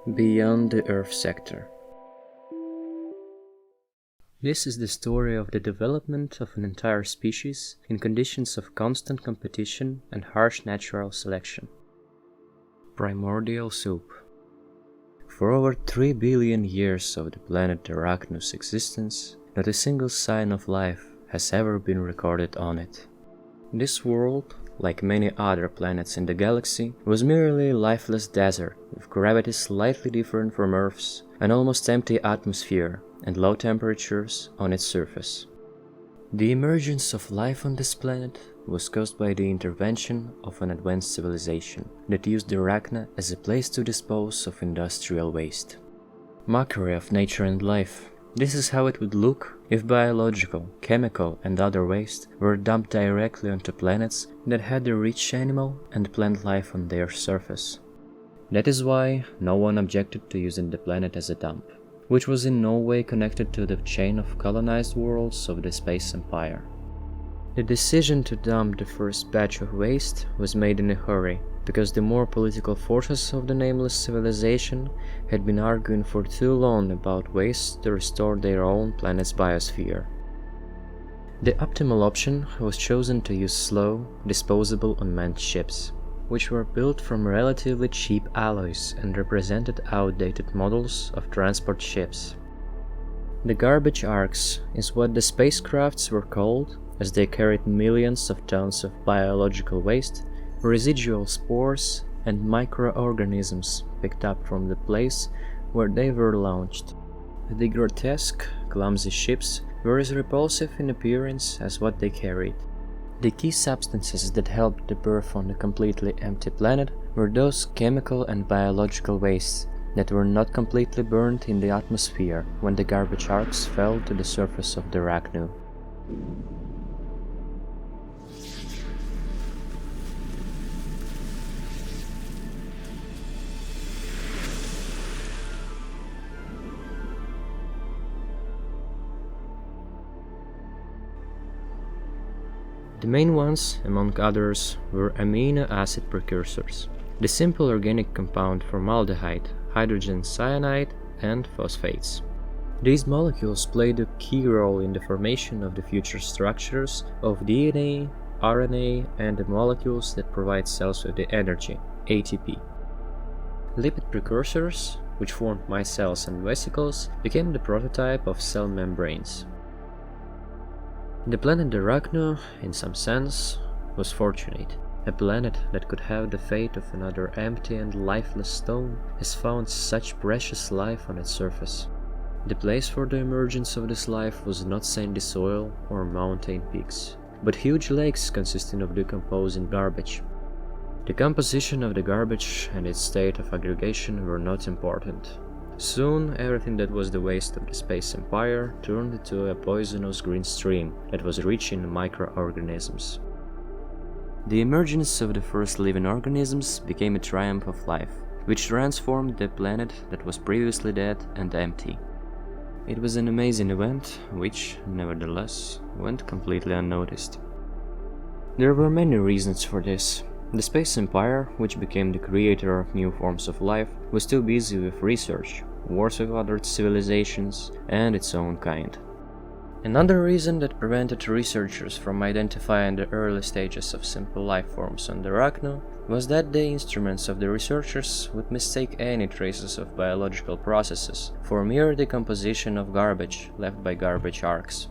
Beyond the Earth sector. This is the story of the development of an entire species in conditions of constant competition and harsh natural selection. Primordial soup. For over 3 billion years of the planet Arachno's existence, not a single sign of life has ever been recorded on it. This world, like many other planets in the galaxy, was merely a lifeless desert with gravity slightly different from Earth's, an almost empty atmosphere, and low temperatures on its surface. The emergence of life on this planet was caused by the intervention of an advanced civilization that used Arachna as a place to dispose of industrial waste. Mockery of nature and life. This is how it would look if biological, chemical and other waste were dumped directly onto planets that had a rich animal and plant life on their surface. That is why no one objected to using the planet as a dump, which was in no way connected to the chain of colonized worlds of the Space Empire. The decision to dump the first batch of waste was made in a hurry, because the more political forces of the nameless civilization had been arguing for too long about ways to restore their own planet's biosphere. The optimal option was chosen to use slow, disposable unmanned ships, which were built from relatively cheap alloys and represented outdated models of transport ships. The garbage arcs is what the spacecrafts were called, as they carried millions of tons of biological waste, residual spores, and microorganisms picked up from the place where they were launched. The grotesque, clumsy ships were as repulsive in appearance as what they carried. The key substances that helped the birth on a completely empty planet were those chemical and biological wastes that were not completely burned in the atmosphere when the garbage arcs fell to the surface of the Arachno. The main ones, among others, were amino acid precursors, the simple organic compound formaldehyde, hydrogen cyanide, and phosphates. These molecules played a key role in the formation of the future structures of DNA, RNA, and the molecules that provide cells with the energy, ATP. Lipid precursors, which formed micelles and vesicles, became the prototype of cell membranes. The planet Arachno, in some sense, was fortunate. A planet that could have the fate of another empty and lifeless stone has found such precious life on its surface. The place for the emergence of this life was not sandy soil or mountain peaks, but huge lakes consisting of decomposing garbage. The composition of the garbage and its state of aggregation were not important. Soon, everything that was the waste of the Space Empire turned into a poisonous green stream that was rich in microorganisms. The emergence of the first living organisms became a triumph of life, which transformed the planet that was previously dead and empty. It was an amazing event, which, nevertheless, went completely unnoticed. There were many reasons for this. The Space Empire, which became the creator of new forms of life, was too busy with research, wars with other civilizations, and its own kind. Another reason that prevented researchers from identifying the early stages of simple life forms on the Arachno was that the instruments of the researchers would mistake any traces of biological processes for mere decomposition of garbage left by garbage arcs.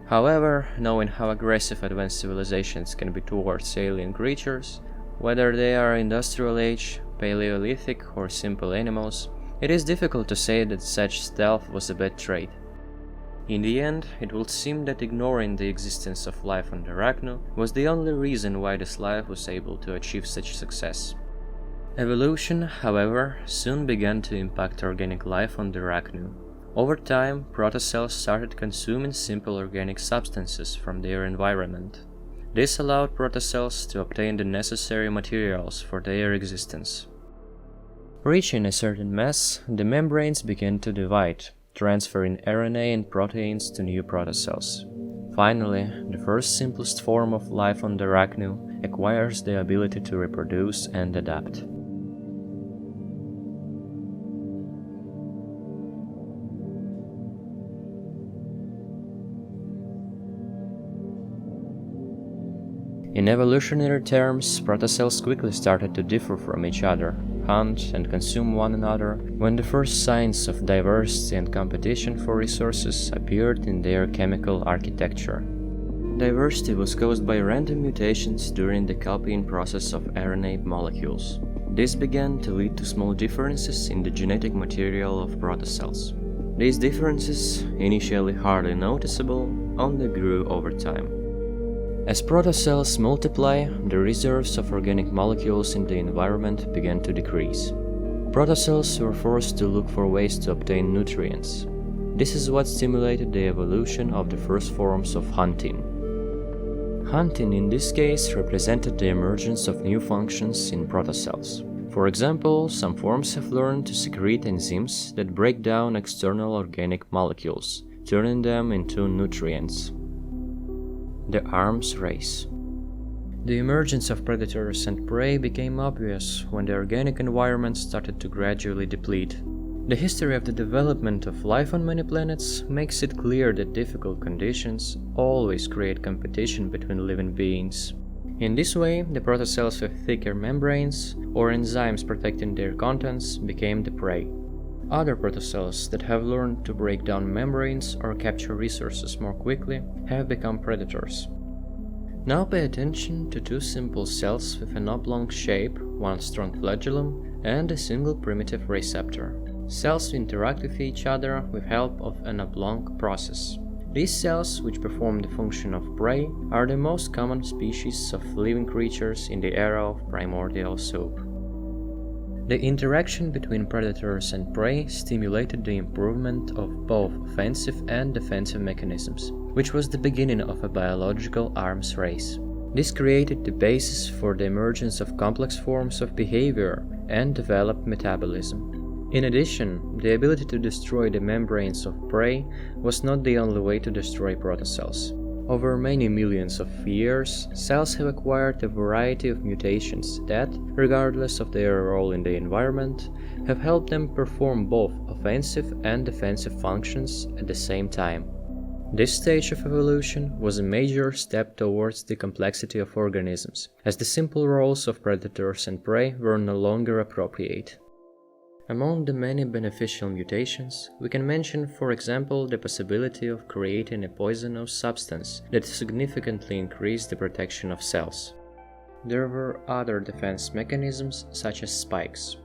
However, knowing how aggressive advanced civilizations can be towards alien creatures, whether they are industrial age, Paleolithic, or simple animals, it is difficult to say that such stealth was a bad trait. In the end, it would seem that ignoring the existence of life on the Arachno was the only reason why this life was able to achieve such success. Evolution, however, soon began to impact organic life on the Arachno. Over time, protocells started consuming simple organic substances from their environment. This allowed protocells to obtain the necessary materials for their existence. Reaching a certain mass, the membranes began to divide, transferring RNA and proteins to new protocells. Finally, the first simplest form of life on the Arachno acquires the ability to reproduce and adapt. In evolutionary terms, protocells quickly started to differ from each other, hunt and consume one another, when the first signs of diversity and competition for resources appeared in their chemical architecture. Diversity was caused by random mutations during the copying process of RNA molecules. This began to lead to small differences in the genetic material of protocells. These differences, initially hardly noticeable, only grew over time. As protocells multiply, the reserves of organic molecules in the environment began to decrease. Protocells were forced to look for ways to obtain nutrients. This is what stimulated the evolution of the first forms of hunting. Hunting in this case represented the emergence of new functions in protocells. For example, some forms have learned to secrete enzymes that break down external organic molecules, turning them into nutrients. The arms race. The emergence of predators and prey became obvious when the organic environment started to gradually deplete. The history of the development of life on many planets makes it clear that difficult conditions always create competition between living beings. In this way, the protocells with thicker membranes or enzymes protecting their contents became the prey. Other protocells that have learned to break down membranes or capture resources more quickly have become predators. Now pay attention to two simple cells with an oblong shape, one strong flagellum, and a single primitive receptor. Cells interact with each other with help of an oblong process. These cells, which perform the function of prey, are the most common species of living creatures in the era of primordial soup. The interaction between predators and prey stimulated the improvement of both offensive and defensive mechanisms, which was the beginning of a biological arms race. This created the basis for the emergence of complex forms of behavior and developed metabolism. In addition, the ability to destroy the membranes of prey was not the only way to destroy protocells. Over many millions of years, cells have acquired a variety of mutations that, regardless of their role in the environment, have helped them perform both offensive and defensive functions at the same time. This stage of evolution was a major step towards the complexity of organisms, as the simple roles of predators and prey were no longer appropriate. Among the many beneficial mutations, we can mention, for example, the possibility of creating a poisonous substance that significantly increased the protection of cells. There were other defense mechanisms, such as spikes.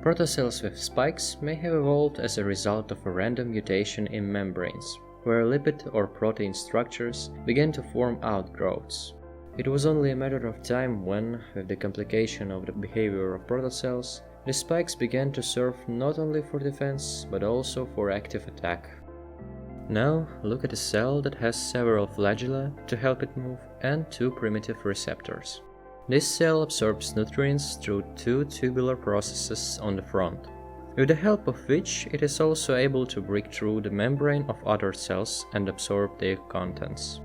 Protocells with spikes may have evolved as a result of a random mutation in membranes, where lipid or protein structures began to form outgrowths. It was only a matter of time when, with the complication of the behavior of protocells, the spikes began to serve not only for defense, but also for active attack. Now, look at a cell that has several flagella to help it move and two primitive receptors. This cell absorbs nutrients through two tubular processes on the front, with the help of which it is also able to break through the membrane of other cells and absorb their contents.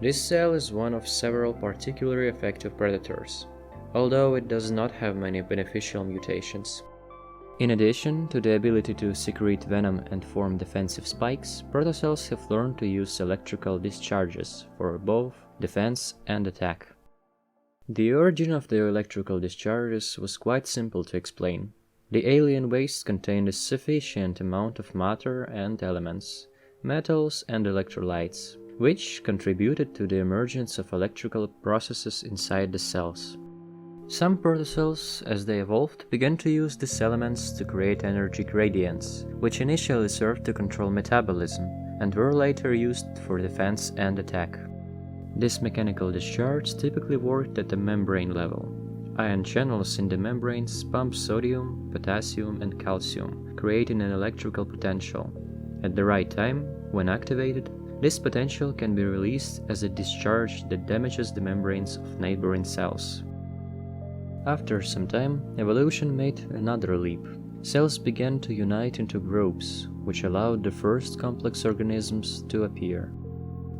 This cell is one of several particularly effective predators, although it does not have many beneficial mutations. In addition to the ability to secrete venom and form defensive spikes, protocells have learned to use electrical discharges for both defense and attack. The origin of the electrical discharges was quite simple to explain. The alien waste contained a sufficient amount of matter and elements, metals and electrolytes, which contributed to the emergence of electrical processes inside the cells. Some protocells, as they evolved, began to use these elements to create energy gradients, which initially served to control metabolism, and were later used for defense and attack. This mechanical discharge typically worked at the membrane level. Ion channels in the membranes pump sodium, potassium, and calcium, creating an electrical potential. At the right time, when activated, this potential can be released as a discharge that damages the membranes of neighboring cells. After some time, evolution made another leap. Cells began to unite into groups, which allowed the first complex organisms to appear.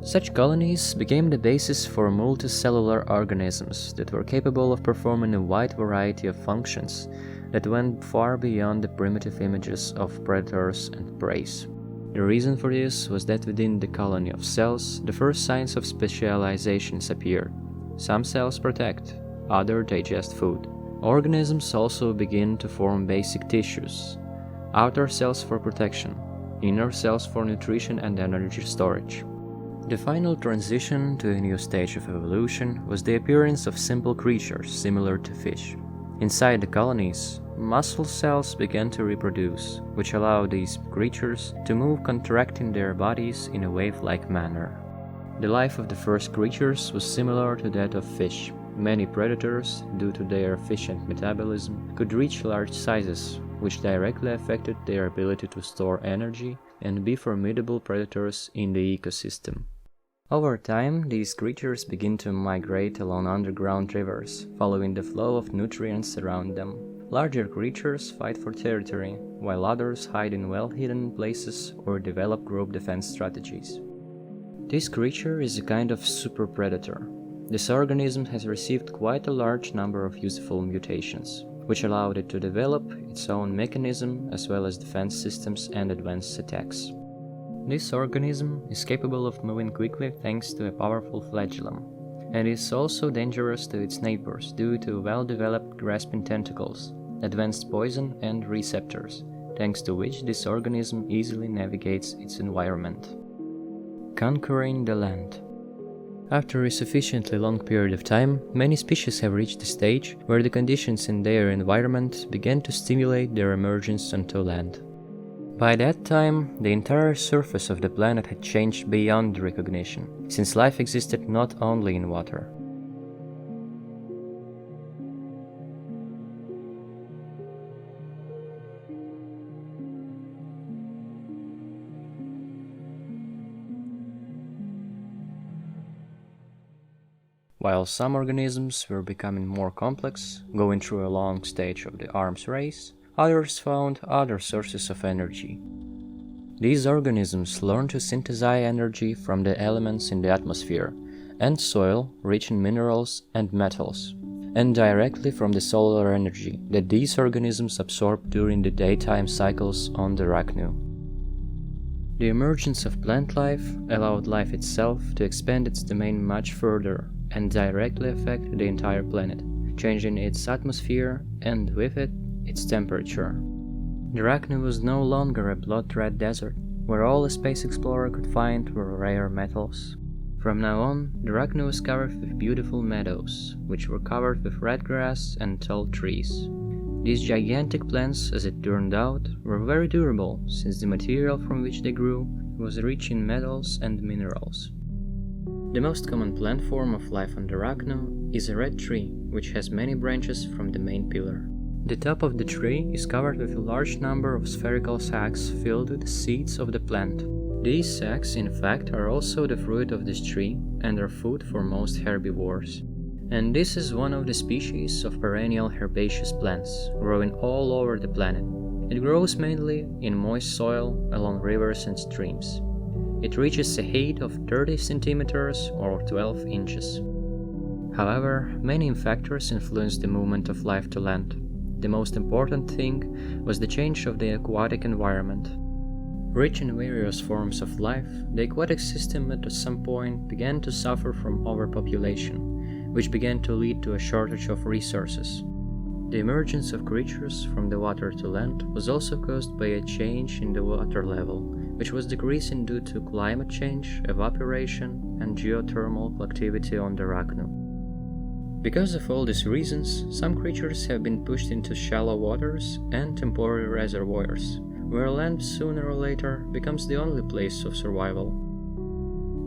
Such colonies became the basis for multicellular organisms that were capable of performing a wide variety of functions that went far beyond the primitive images of predators and prey. The reason for this was that within the colony of cells, the first signs of specializations appeared. Some cells protect, others digest food. Organisms also begin to form basic tissues, outer cells for protection, inner cells for nutrition and energy storage. The final transition to a new stage of evolution was the appearance of simple creatures similar to fish. Inside the colonies, muscle cells began to reproduce, which allowed these creatures to move contracting their bodies in a wave-like manner. The life of the first creatures was similar to that of fish. Many predators, due to their efficient metabolism, could reach large sizes, which directly affected their ability to store energy and be formidable predators in the ecosystem. Over time, these creatures begin to migrate along underground rivers, following the flow of nutrients around them. Larger creatures fight for territory, while others hide in well-hidden places or develop group defense strategies. This creature is a kind of super predator. This organism has received quite a large number of useful mutations, which allowed it to develop its own mechanism as well as defense systems and advanced attacks. This organism is capable of moving quickly thanks to a powerful flagellum, and is also dangerous to its neighbors due to well-developed grasping tentacles, advanced poison and receptors, thanks to which this organism easily navigates its environment. Conquering the land. After a sufficiently long period of time, many species have reached a stage where the conditions in their environment began to stimulate their emergence onto land. By that time, the entire surface of the planet had changed beyond recognition, since life existed not only in water. While some organisms were becoming more complex, going through a long stage of the arms race, others found other sources of energy. These organisms learned to synthesize energy from the elements in the atmosphere and soil rich in minerals and metals, and directly from the solar energy that these organisms absorb during the daytime cycles on the Arachnu. The emergence of plant life allowed life itself to expand its domain much further and directly affect the entire planet, changing its atmosphere and with it its temperature. The Arachnu was no longer a blood-red desert, where all a space explorer could find were rare metals. From now on, the Arachnu was covered with beautiful meadows, which were covered with red grass and tall trees. These gigantic plants, as it turned out, were very durable, since the material from which they grew was rich in metals and minerals. The most common plant form of life on the Arachnu is a red tree, which has many branches from the main pillar. The top of the tree is covered with a large number of spherical sacs filled with the seeds of the plant. These sacs, in fact, are also the fruit of this tree and are food for most herbivores. And this is one of the species of perennial herbaceous plants, growing all over the planet. It grows mainly in moist soil along rivers and streams. It reaches a height of 30 centimeters or 12 inches. However, many factors influence the movement of life to land. The most important thing was the change of the aquatic environment. Rich in various forms of life, the aquatic system at some point began to suffer from overpopulation, which began to lead to a shortage of resources. The emergence of creatures from the water to land was also caused by a change in the water level, which was decreasing due to climate change, evaporation, and geothermal activity on the Arachnu. Because of all these reasons, some creatures have been pushed into shallow waters and temporary reservoirs, where land sooner or later becomes the only place of survival.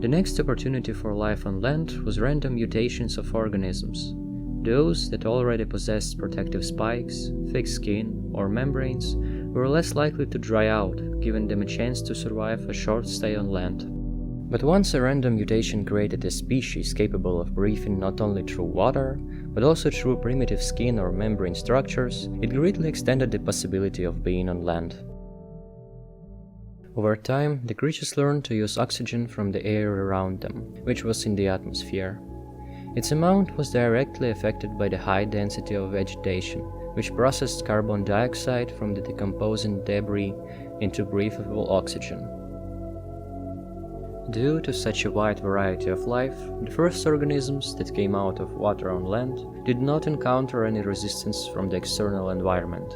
The next opportunity for life on land was random mutations of organisms. Those that already possessed protective spikes, thick skin, or membranes were less likely to dry out, giving them a chance to survive a short stay on land. But once a random mutation created a species capable of breathing not only through water, but also through primitive skin or membrane structures, it greatly extended the possibility of being on land. Over time, the creatures learned to use oxygen from the air around them, which was in the atmosphere. Its amount was directly affected by the high density of vegetation, which processed carbon dioxide from the decomposing debris into breathable oxygen. Due to such a wide variety of life, the first organisms that came out of water on land did not encounter any resistance from the external environment.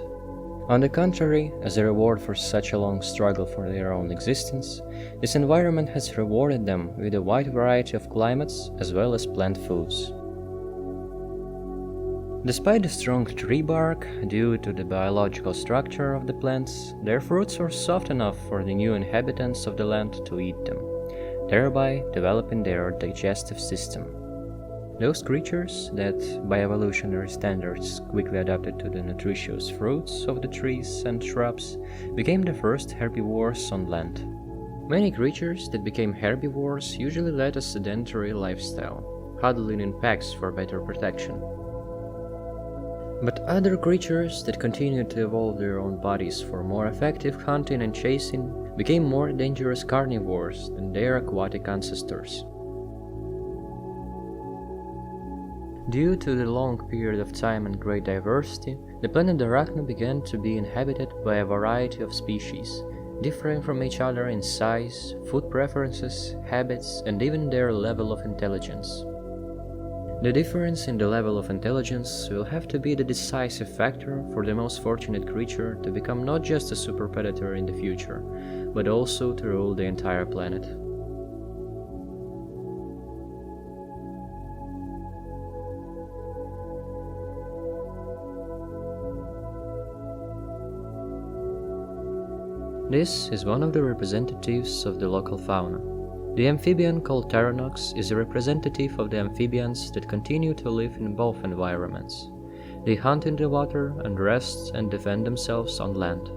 On the contrary, as a reward for such a long struggle for their own existence, this environment has rewarded them with a wide variety of climates as well as plant foods. Despite the strong tree bark, due to the biological structure of the plants, their fruits were soft enough for the new inhabitants of the land to eat them, thereby developing their digestive system. Those creatures that, by evolutionary standards, quickly adapted to the nutritious fruits of the trees and shrubs, became the first herbivores on land. Many creatures that became herbivores usually led a sedentary lifestyle, huddling in packs for better protection. But other creatures that continued to evolve their own bodies for more effective hunting and chasing became more dangerous carnivores than their aquatic ancestors. Due to the long period of time and great diversity, the planet Arachne began to be inhabited by a variety of species, differing from each other in size, food preferences, habits, and even their level of intelligence. The difference in the level of intelligence will have to be the decisive factor for the most fortunate creature to become not just a super predator in the future, but also to rule the entire planet. This is one of the representatives of the local fauna. The amphibian called Pteronox is a representative of the amphibians that continue to live in both environments. They hunt in the water and rest and defend themselves on land.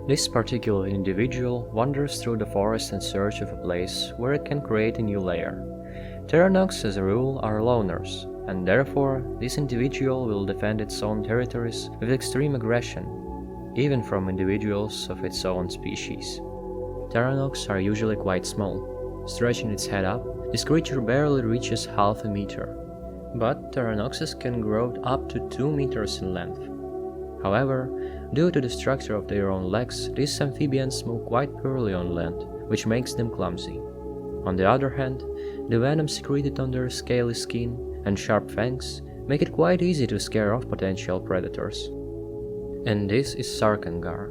This particular individual wanders through the forest in search of a place where it can create a new lair. Pteronox, as a rule, are loners, and therefore this individual will defend its own territories with extreme aggression, even from individuals of its own species. Pteronox are usually quite small. Stretching its head up, this creature barely reaches half a meter, but Pteronoxes can grow up to 2 meters in length. However, due to the structure of their own legs, these amphibians move quite poorly on land, which makes them clumsy. On the other hand, the venom secreted on their scaly skin and sharp fangs make it quite easy to scare off potential predators. And this is Sarkangar.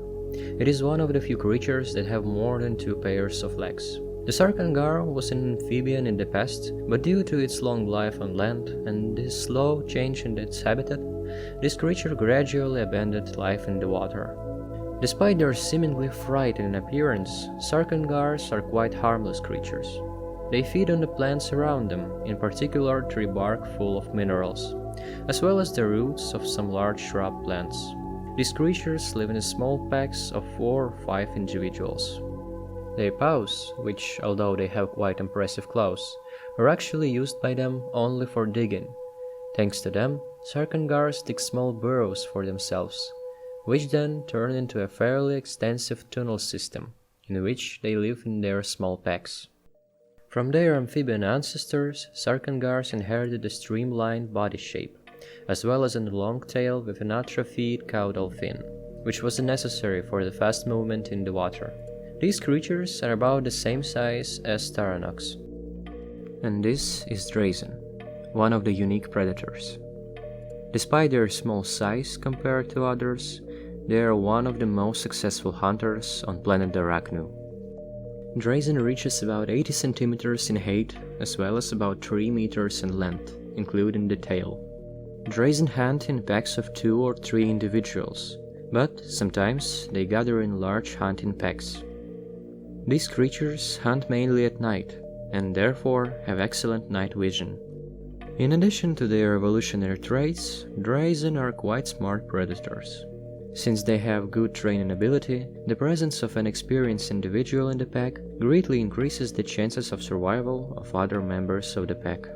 It is one of the few creatures that have more than 2 pairs of legs. The Sarkangar was an amphibian in the past, but due to its long life on land and the slow change in its habitat, this creature gradually abandoned life in the water. Despite their seemingly frightening appearance, Sarkangars are quite harmless creatures. They feed on the plants around them, in particular tree bark full of minerals, as well as the roots of some large shrub plants. These creatures live in small packs of 4 or 5 individuals. Their paws, which, although they have quite impressive claws, are actually used by them only for digging. Thanks to them, Sarkangars dig small burrows for themselves, which then turn into a fairly extensive tunnel system, in which they live in their small packs. From their amphibian ancestors, Sarkangars inherited a streamlined body shape, as well as a long tail with an atrophied caudal fin, which was necessary for the fast movement in the water. These creatures are about the same size as Pteronox. And this is Drazen, one of the unique predators. Despite their small size compared to others, they are one of the most successful hunters on planet Arachne. Drazen reaches about 80 centimeters in height, as well as about 3 meters in length, including the tail. Drazen hunt in packs of 2 or 3 individuals, but sometimes they gather in large hunting packs. These creatures hunt mainly at night, and therefore have excellent night vision. In addition to their evolutionary traits, Drazen are quite smart predators. Since they have good training ability, the presence of an experienced individual in the pack greatly increases the chances of survival of other members of the pack.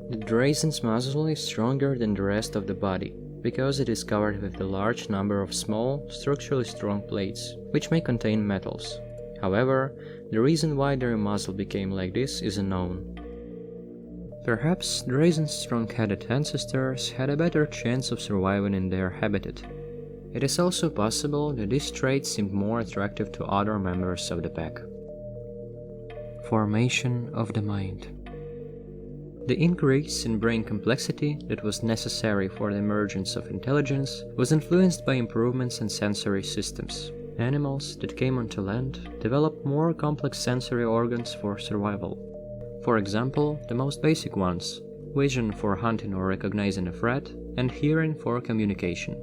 The Drazen's muzzle is stronger than the rest of the body, because it is covered with a large number of small, structurally strong plates, which may contain metals. However, the reason why their muzzle became like this is unknown. Perhaps Drazen's strong-headed ancestors had a better chance of surviving in their habitat. It is also possible that this trait seemed more attractive to other members of the pack. Formation of the mind. The increase in brain complexity that was necessary for the emergence of intelligence was influenced by improvements in sensory systems. Animals that came onto land developed more complex sensory organs for survival. For example, the most basic ones: vision for hunting or recognizing a threat, and hearing for communication.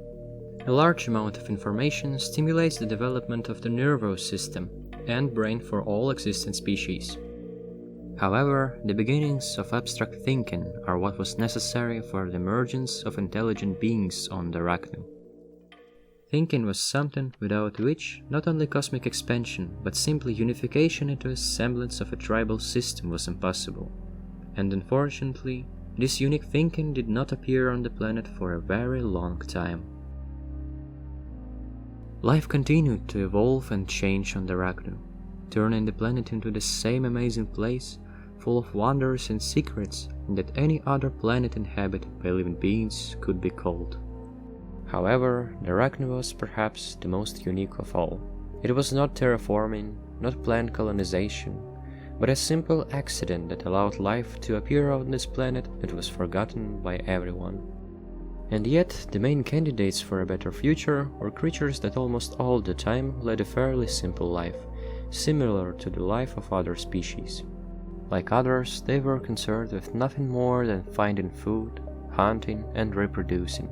A large amount of information stimulates the development of the nervous system and brain for all existing species. However, the beginnings of abstract thinking are what was necessary for the emergence of intelligent beings on the Arachne. Thinking was something without which not only cosmic expansion, but simply unification into a semblance of a tribal system was impossible. And unfortunately, this unique thinking did not appear on the planet for a very long time. Life continued to evolve and change on the Arachne, turning the planet into the same amazing place, full of wonders and secrets that any other planet inhabited by living beings could be called. However, the Arachne was perhaps the most unique of all. It was not terraforming, not planned colonization, but a simple accident that allowed life to appear on this planet that was forgotten by everyone. And yet, the main candidates for a better future were creatures that almost all the time led a fairly simple life, similar to the life of other species. Like others, they were concerned with nothing more than finding food, hunting, and reproducing.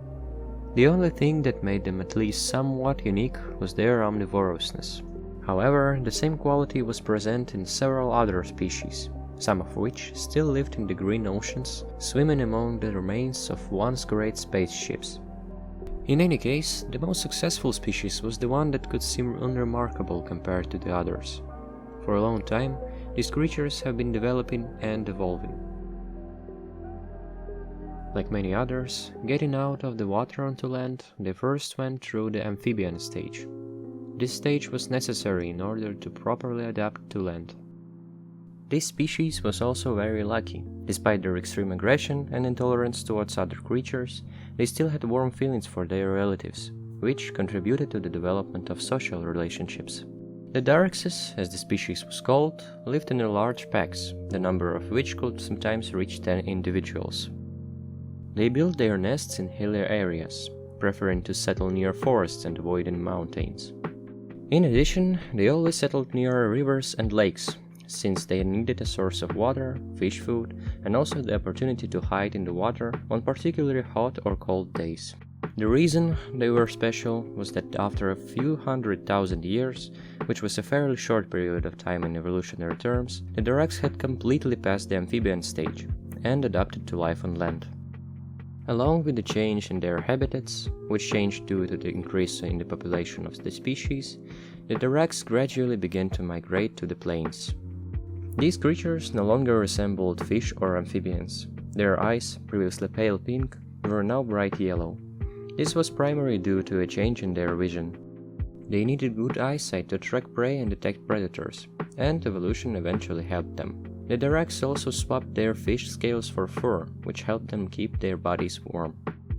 The only thing that made them at least somewhat unique was their omnivorousness. However, the same quality was present in several other species, some of which still lived in the green oceans, swimming among the remains of once great spaceships. In any case, the most successful species was the one that could seem unremarkable compared to the others. For a long time, these creatures have been developing and evolving. Like many others, getting out of the water onto land, they first went through the amphibian stage. This stage was necessary in order to properly adapt to land. This species was also very lucky. Despite their extreme aggression and intolerance towards other creatures, they still had warm feelings for their relatives, which contributed to the development of social relationships. The Daraxes, as the species was called, lived in large packs, the number of which could sometimes reach 10 individuals. They built their nests in hilly areas, preferring to settle near forests and avoiding mountains. In addition, they always settled near rivers and lakes, since they needed a source of water, fish food, and also the opportunity to hide in the water on particularly hot or cold days. The reason they were special was that after a few 100,000 years, which was a fairly short period of time in evolutionary terms, the Darax had completely passed the amphibian stage and adapted to life on land. Along with the change in their habitats, which changed due to the increase in the population of the species, the Darax gradually began to migrate to the plains. These creatures no longer resembled fish or amphibians. Their eyes, previously pale pink, were now bright yellow. This was primarily due to a change in their vision. They needed good eyesight to track prey and detect predators, and evolution eventually helped them. The Darax also swapped their fish scales for fur, which helped them keep their bodies warm.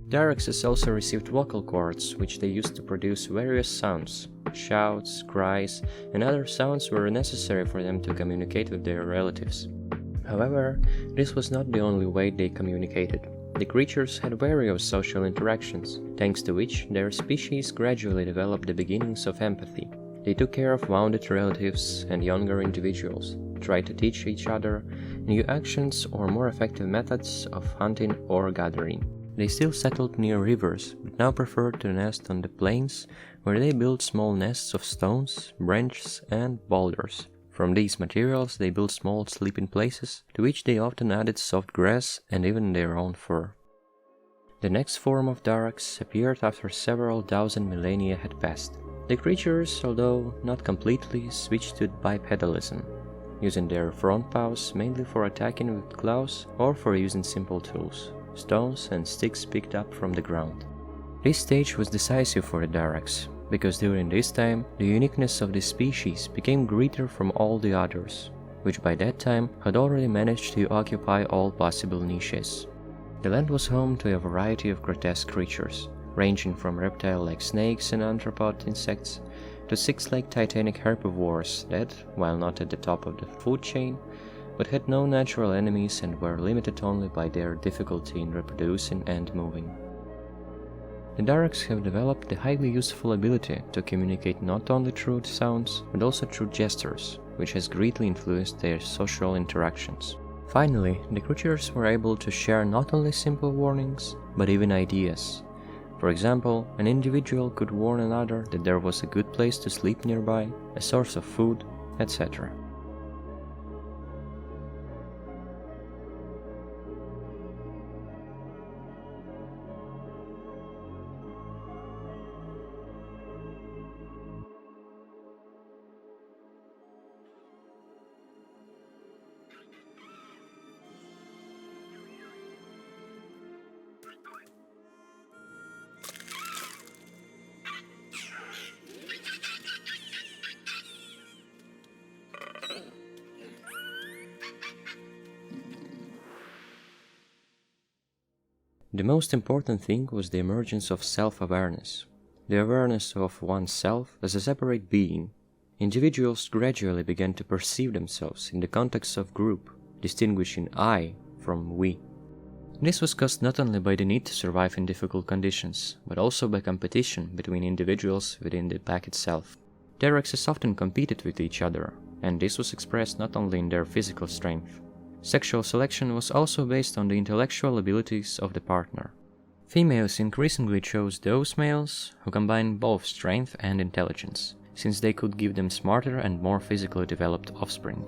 Daraxes also received vocal cords, which they used to produce various sounds. Shouts, cries, and other sounds were necessary for them to communicate with their relatives. However, this was not the only way they communicated. The creatures had various social interactions, thanks to which their species gradually developed the beginnings of empathy. They took care of wounded relatives and younger individuals, tried to teach each other new actions or more effective methods of hunting or gathering. They still settled near rivers, but now preferred to nest on the plains, where they built small nests of stones, branches, and boulders. From these materials they built small sleeping places, to which they often added soft grass and even their own fur. The next form of Darax appeared after several thousand millennia had passed. The creatures, although not completely, switched to bipedalism, using their front paws mainly for attacking with claws or for using simple tools, stones and sticks picked up from the ground. This stage was decisive for the Darax, because during this time, the uniqueness of this species became greater from all the others, which by that time had already managed to occupy all possible niches. The land was home to a variety of grotesque creatures, ranging from reptile-like snakes and arthropod insects to six-legged titanic herbivores that, while not at the top of the food chain, but had no natural enemies and were limited only by their difficulty in reproducing and moving. The Daraks have developed the highly useful ability to communicate not only through sounds, but also through gestures, which has greatly influenced their social interactions. Finally, the creatures were able to share not only simple warnings, but even ideas. For example, an individual could warn another that there was a good place to sleep nearby, a source of food, etc. The most important thing was the emergence of self-awareness, the awareness of oneself as a separate being. Individuals gradually began to perceive themselves in the context of group, distinguishing I from we. This was caused not only by the need to survive in difficult conditions, but also by competition between individuals within the pack itself. Daraks often competed with each other, and this was expressed not only in their physical strength. Sexual selection was also based on the intellectual abilities of the partner. Females increasingly chose those males who combined both strength and intelligence, since they could give them smarter and more physically developed offspring.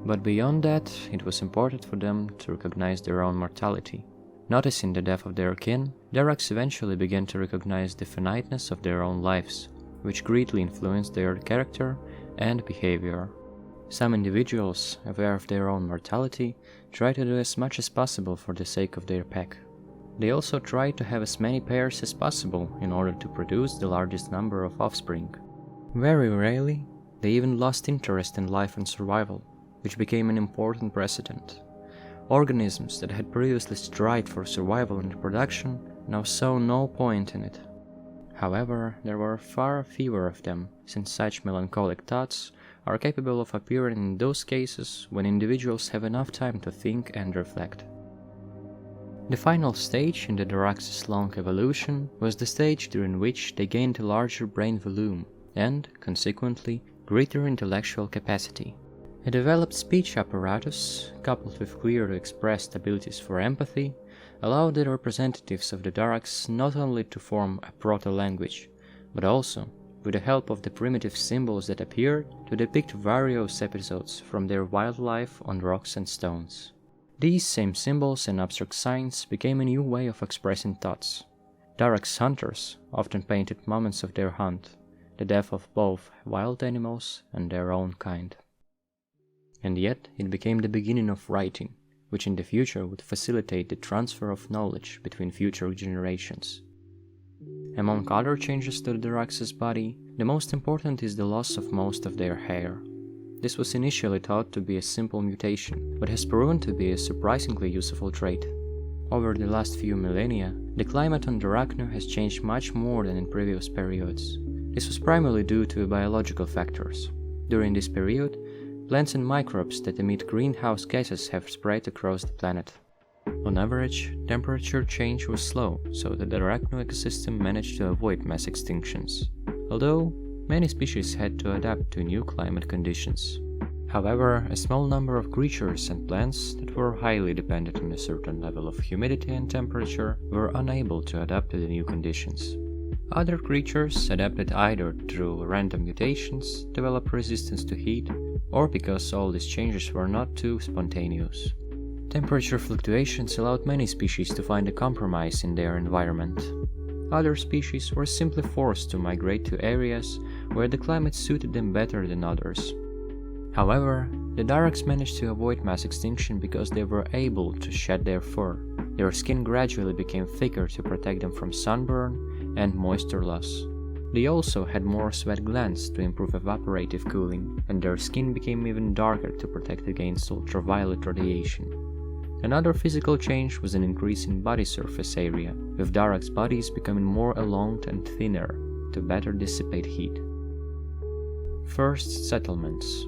But beyond that, it was important for them to recognize their own mortality. Noticing the death of their kin, Daraks eventually began to recognize the finiteness of their own lives, which greatly influenced their character and behavior. Some individuals, aware of their own mortality, try to do as much as possible for the sake of their pack. They also try to have as many pairs as possible in order to produce the largest number of offspring. Very rarely, they even lost interest in life and survival, which became an important precedent. Organisms that had previously strived for survival and reproduction now saw no point in it. However, there were far fewer of them, since such melancholic thoughts are capable of appearing in those cases when individuals have enough time to think and reflect. The final stage in the Daraks' long evolution was the stage during which they gained a larger brain volume and, consequently, greater intellectual capacity. A developed speech apparatus, coupled with clearly expressed abilities for empathy, allowed the representatives of the Daraks not only to form a proto-language, but also, with the help of the primitive symbols that appeared, to depict various episodes from their wildlife on rocks and stones. These same symbols and abstract signs became a new way of expressing thoughts. Daraks hunters often painted moments of their hunt, the death of both wild animals and their own kind. And yet it became the beginning of writing, which in the future would facilitate the transfer of knowledge between future generations. Among other changes to the Daraks' body, the most important is the loss of most of their hair. This was initially thought to be a simple mutation, but has proven to be a surprisingly useful trait. Over the last few millennia, the climate on Darakno has changed much more than in previous periods. This was primarily due to biological factors. During this period, plants and microbes that emit greenhouse gases have spread across the planet. On average, temperature change was slow, so the Darakno ecosystem managed to avoid mass extinctions, although many species had to adapt to new climate conditions. However, a small number of creatures and plants that were highly dependent on a certain level of humidity and temperature were unable to adapt to the new conditions. Other creatures adapted either through random mutations, developed resistance to heat, or because all these changes were not too spontaneous. Temperature fluctuations allowed many species to find a compromise in their environment. Other species were simply forced to migrate to areas where the climate suited them better than others. However, the Daraks managed to avoid mass extinction because they were able to shed their fur. Their skin gradually became thicker to protect them from sunburn and moisture loss. They also had more sweat glands to improve evaporative cooling, and their skin became even darker to protect against ultraviolet radiation. Another physical change was an increase in body surface area, with Daraks' bodies becoming more elonged and thinner to better dissipate heat. First settlements.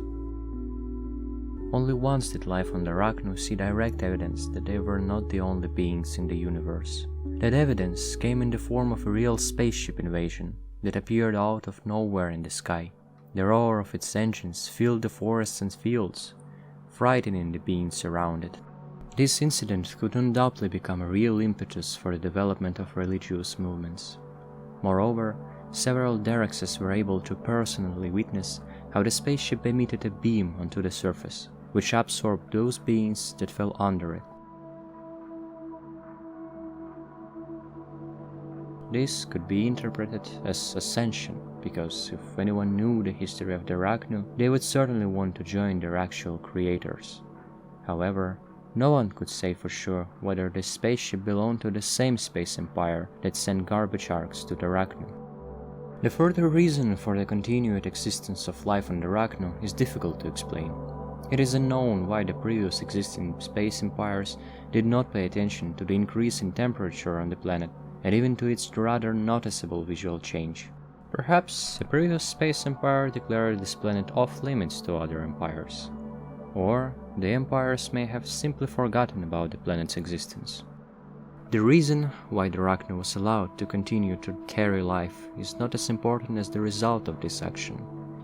Only once did life on Arachno see direct evidence that they were not the only beings in the universe. That evidence came in the form of a real spaceship invasion that appeared out of nowhere in the sky. The roar of its engines filled the forests and fields, frightening the beings around it. This incident could undoubtedly become a real impetus for the development of religious movements. Moreover, several Daraxes were able to personally witness how the spaceship emitted a beam onto the surface, which absorbed those beings that fell under it. This could be interpreted as ascension, because if anyone knew the history of the Arachno, they would certainly want to join their actual creators. However, no one could say for sure whether the spaceship belonged to the same space empire that sent garbage arcs to the Arachno. The further reason for the continued existence of life on the Arachno is difficult to explain. It is unknown why the previous existing space empires did not pay attention to the increase in temperature on the planet, and even to its rather noticeable visual change. Perhaps the previous space empire declared this planet off-limits to other empires. Or the empires may have simply forgotten about the planet's existence. The reason why the Arachno was allowed to continue to carry life is not as important as the result of this action.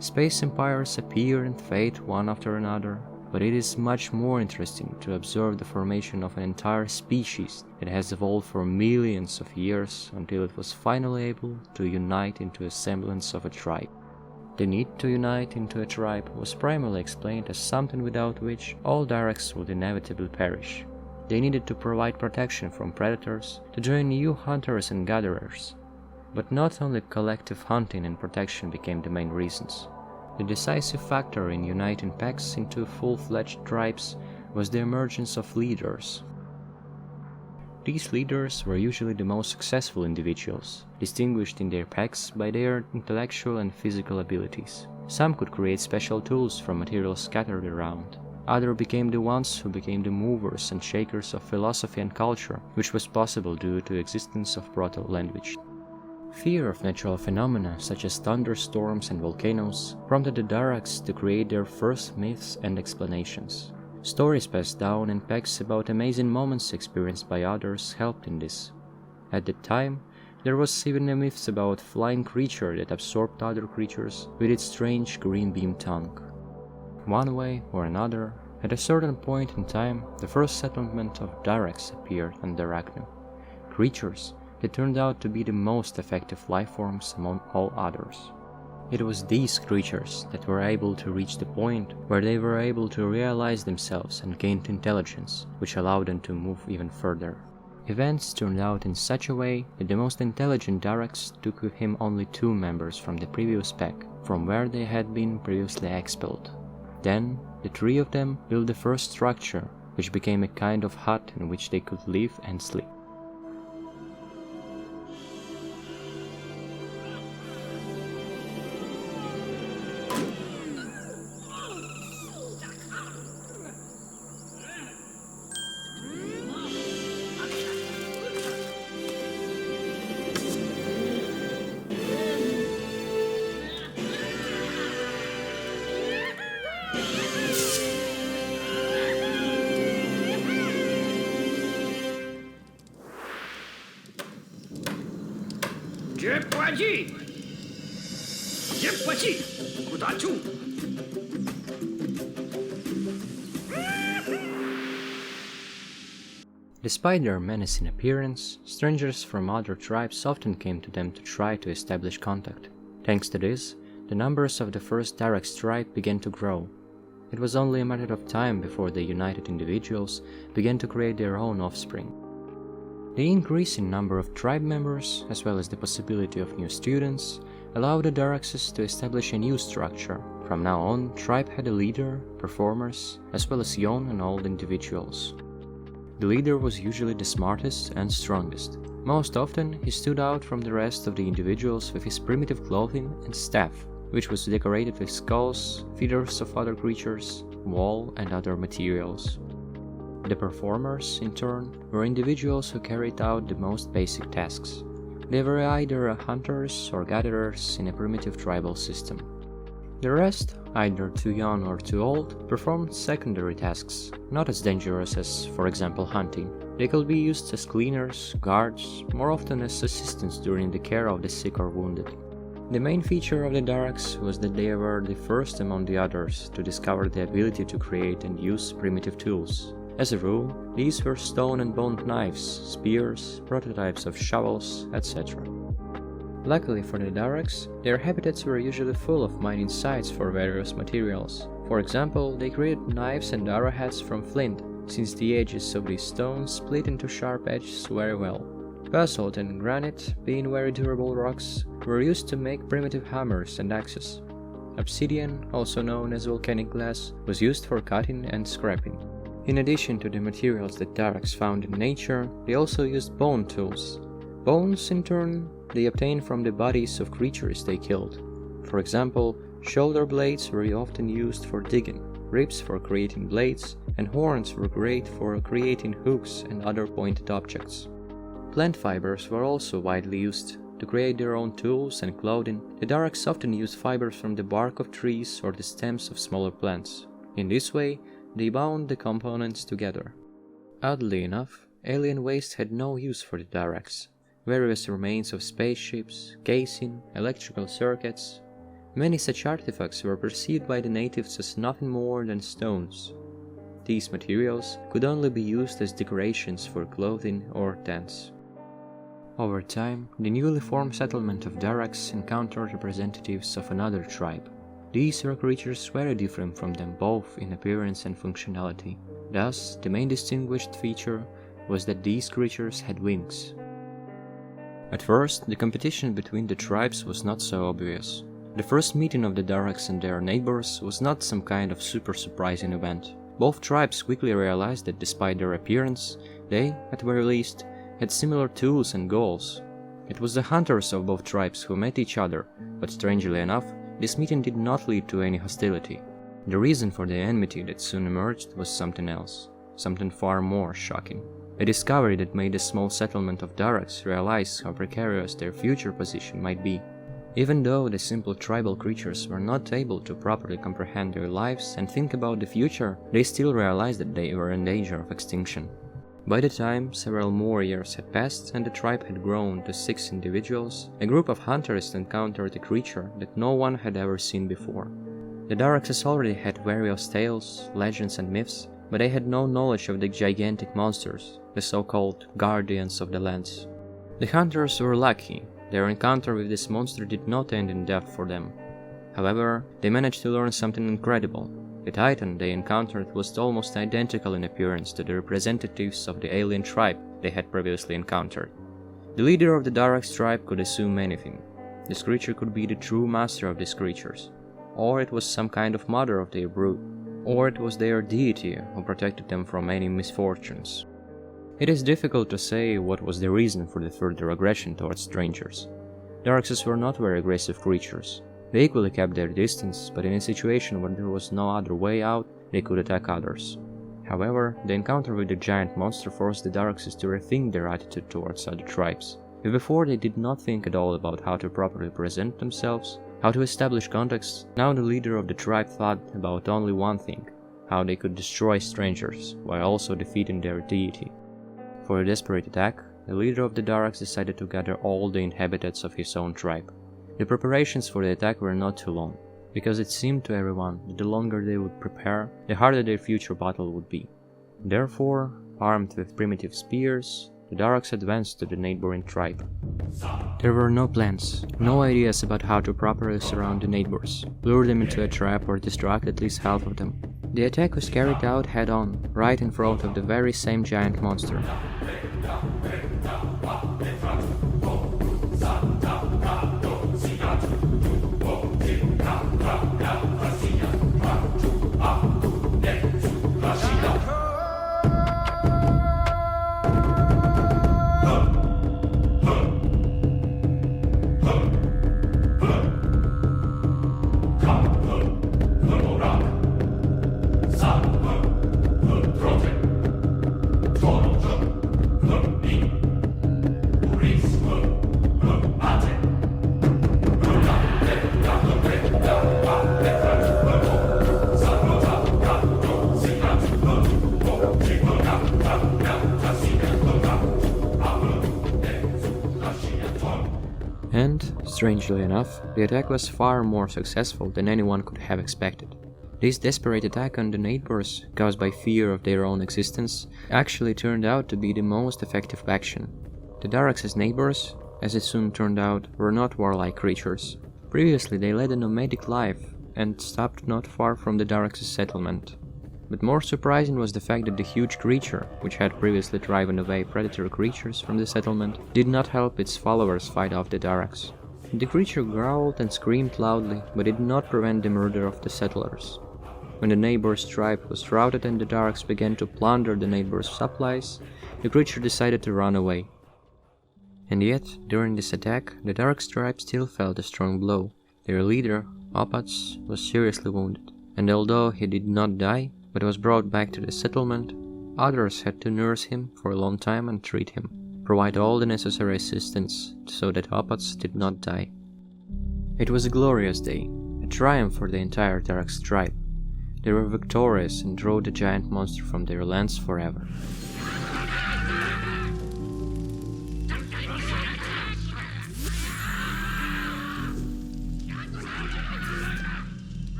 Space empires appear and fade one after another, but it is much more interesting to observe the formation of an entire species that has evolved for millions of years until it was finally able to unite into a semblance of a tribe. The need to unite into a tribe was primarily explained as something without which all Daraks would inevitably perish. They needed to provide protection from predators, to join new hunters and gatherers. But not only collective hunting and protection became the main reasons. The decisive factor in uniting packs into full-fledged tribes was the emergence of leaders. These leaders were usually the most successful individuals, distinguished in their packs by their intellectual and physical abilities. Some could create special tools from materials scattered around. Others became the ones who became the movers and shakers of philosophy and culture, which was possible due to the existence of proto-language. Fear of natural phenomena such as thunderstorms and volcanoes prompted the Daraks to create their first myths and explanations. Stories passed down in packs about amazing moments experienced by others helped in this. At the time, there was even a myth about a flying creature that absorbed other creatures with its strange green beam tongue. One way or another, at a certain point in time, the first settlement of Daraks appeared on the Arachno. Creatures that turned out to be the most effective life forms among all others. It was these creatures that were able to reach the point where they were able to realize themselves and gained intelligence, which allowed them to move even further. Events turned out in such a way that the most intelligent Daraks took with him only 2 members from the previous pack, from where they had been previously expelled. Then, the 3 of them built the first structure, which became a kind of hut in which they could live and sleep. Despite their menacing appearance, strangers from other tribes often came to them to try to establish contact. Thanks to this, the numbers of the first Daraks tribe began to grow. It was only a matter of time before the united individuals began to create their own offspring. The increase in number of tribe members, as well as the possibility of new students, allowed the Darakses to establish a new structure. From now on, tribe had a leader, performers, as well as young and old individuals. The leader was usually the smartest and strongest. Most often, he stood out from the rest of the individuals with his primitive clothing and staff, which was decorated with skulls, feathers of other creatures, wool, and other materials. The performers, in turn, were individuals who carried out the most basic tasks. They were either hunters or gatherers in a primitive tribal system. The rest, either too young or too old, performed secondary tasks, not as dangerous as, for example, hunting. They could be used as cleaners, guards, more often as assistants during the care of the sick or wounded. The main feature of the Daraks was that they were the first among the others to discover the ability to create and use primitive tools. As a rule, these were stone and bone knives, spears, prototypes of shovels, etc. Luckily for the Daraks, their habitats were usually full of mining sites for various materials. For example, they created knives and arrowheads from flint, since the edges of these stones split into sharp edges very well. Basalt and granite, being very durable rocks, were used to make primitive hammers and axes. Obsidian, also known as volcanic glass, was used for cutting and scraping. In addition to the materials that Daraks found in nature, they also used bone tools. Bones, in turn, they obtained from the bodies of creatures they killed. For example, shoulder blades were often used for digging, ribs for creating blades, and horns were great for creating hooks and other pointed objects. Plant fibers were also widely used. To create their own tools and clothing, the Daraks often used fibers from the bark of trees or the stems of smaller plants. In this way, they bound the components together. Oddly enough, alien waste had no use for the Daraks. Various remains of spaceships, casing, electrical circuits. Many such artifacts were perceived by the natives as nothing more than stones. These materials could only be used as decorations for clothing or tents. Over time, the newly formed settlement of Daraks encountered representatives of another tribe. These were creatures very different from them both in appearance and functionality. Thus, the main distinguished feature was that these creatures had wings. At first, the competition between the tribes was not so obvious. The first meeting of the Daraks and their neighbors was not some kind of super surprising event. Both tribes quickly realized that despite their appearance, they, at very least, had similar tools and goals. It was the hunters of both tribes who met each other, but strangely enough, this meeting did not lead to any hostility. The reason for the enmity that soon emerged was something else, something far more shocking. A discovery that made the small settlement of Daraks realize how precarious their future position might be. Even though the simple tribal creatures were not able to properly comprehend their lives and think about the future, they still realized that they were in danger of extinction. By the time several more years had passed and the tribe had grown to 6 individuals, a group of hunters encountered a creature that no one had ever seen before. The Daraks already had various tales, legends and myths, but they had no knowledge of the gigantic monsters, the so-called guardians of the lands. The hunters were lucky. Their encounter with this monster did not end in death for them. However, they managed to learn something incredible. The Titan they encountered was almost identical in appearance to the representatives of the alien tribe they had previously encountered. The leader of the Daraks tribe could assume anything. This creature could be the true master of these creatures, or it was some kind of mother of their brood, or it was their deity who protected them from any misfortunes. It is difficult to say what was the reason for the further aggression towards strangers. Daraks were not very aggressive creatures. They equally kept their distance, but in a situation where there was no other way out, they could attack others. However, the encounter with the giant monster forced the Daraks to rethink their attitude towards other tribes. If before they did not think at all about how to properly present themselves, how to establish contacts, now the leader of the tribe thought about only one thing: how they could destroy strangers, while also defeating their deity. For a desperate attack, the leader of the Daraks decided to gather all the inhabitants of his own tribe. The preparations for the attack were not too long, because it seemed to everyone that the longer they would prepare, the harder their future battle would be. Therefore, armed with primitive spears, the Daraks advanced to the neighboring tribe. There were no plans, no ideas about how to properly surround the neighbors, lure them into a trap or distract at least half of them. The attack was carried out head-on, right in front of the very same giant monster. Strangely enough, the attack was far more successful than anyone could have expected. This desperate attack on the neighbors, caused by fear of their own existence, actually turned out to be the most effective action. The Darax's neighbors, as it soon turned out, were not warlike creatures. Previously they led a nomadic life and stopped not far from the Darax's settlement. But more surprising was the fact that the huge creature, which had previously driven away predatory creatures from the settlement, did not help its followers fight off the Darax. The creature growled and screamed loudly, but did not prevent the murder of the settlers. When the neighbor's tribe was routed and the Darax began to plunder the neighbor's supplies, the creature decided to run away. And yet, during this attack, the Darax tribe still felt a strong blow. Their leader, Opats, was seriously wounded, and although he did not die, but was brought back to the settlement, others had to nurse him for a long time and treat him, provide all the necessary assistance so that Opats did not die. It was a glorious day, a triumph for the entire Darax tribe. They were victorious and drove the giant monster from their lands forever.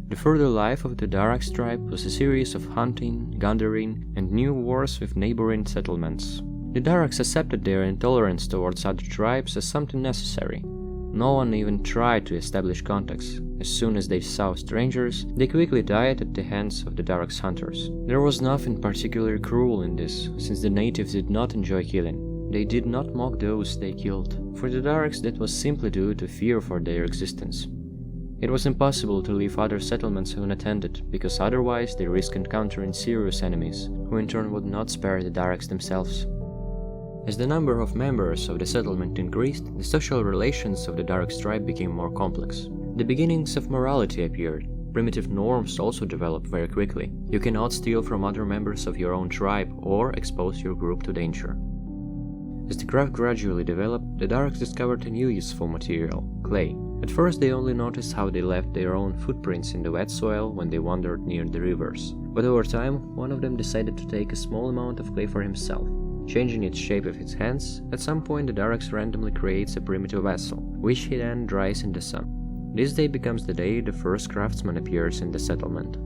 The further life of the Darax tribe was a series of hunting, gathering, and new wars with neighboring settlements. The Darax accepted their intolerance towards other tribes as something necessary. No one even tried to establish contacts. As soon as they saw strangers, they quickly died at the hands of the Darax hunters. There was nothing particularly cruel in this, since the natives did not enjoy killing. They did not mock those they killed. For the Darax, that was simply due to fear for their existence. It was impossible to leave other settlements unattended, because otherwise they risked encountering serious enemies, who in turn would not spare the Darax themselves. As the number of members of the settlement increased, the social relations of the Darax tribe became more complex. The beginnings of morality appeared. Primitive norms also developed very quickly. You cannot steal from other members of your own tribe or expose your group to danger. As the craft gradually developed, the Darax discovered a new useful material, clay. At first they only noticed how they left their own footprints in the wet soil when they wandered near the rivers. But over time, one of them decided to take a small amount of clay for himself. Changing its shape with its hands, at some point the Darax randomly creates a primitive vessel, which he then dries in the sun. This day becomes the day the first craftsman appears in the settlement.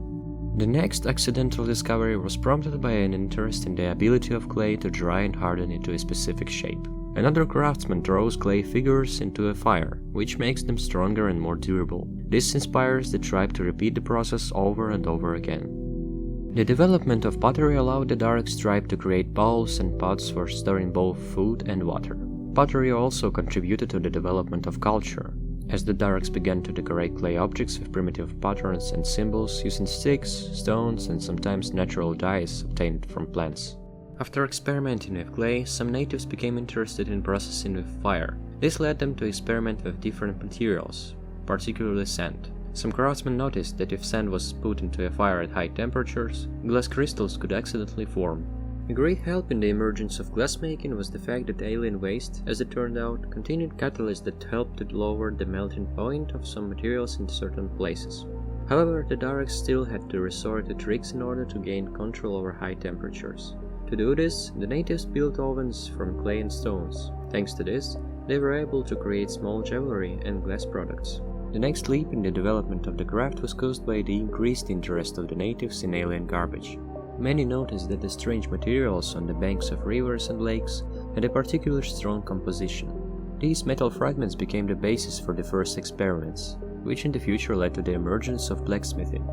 The next accidental discovery was prompted by an interest in the ability of clay to dry and harden into a specific shape. Another craftsman throws clay figures into a fire, which makes them stronger and more durable. This inspires the tribe to repeat the process over and over again. The development of pottery allowed the Darax tribe to create bowls and pots for storing both food and water. Pottery also contributed to the development of culture, as the Darax began to decorate clay objects with primitive patterns and symbols using sticks, stones, and sometimes natural dyes obtained from plants. After experimenting with clay, some natives became interested in processing with fire. This led them to experiment with different materials, particularly sand. Some craftsmen noticed that if sand was put into a fire at high temperatures, glass crystals could accidentally form. A great help in the emergence of glassmaking was the fact that alien waste, as it turned out, contained catalysts that helped to lower the melting point of some materials in certain places. However, the Darax still had to resort to tricks in order to gain control over high temperatures. To do this, the natives built ovens from clay and stones. Thanks to this, they were able to create small jewelry and glass products. The next leap in the development of the craft was caused by the increased interest of the natives in alien garbage. Many noticed that the strange materials on the banks of rivers and lakes had a particularly strong composition. These metal fragments became the basis for the first experiments, which in the future led to the emergence of blacksmithing.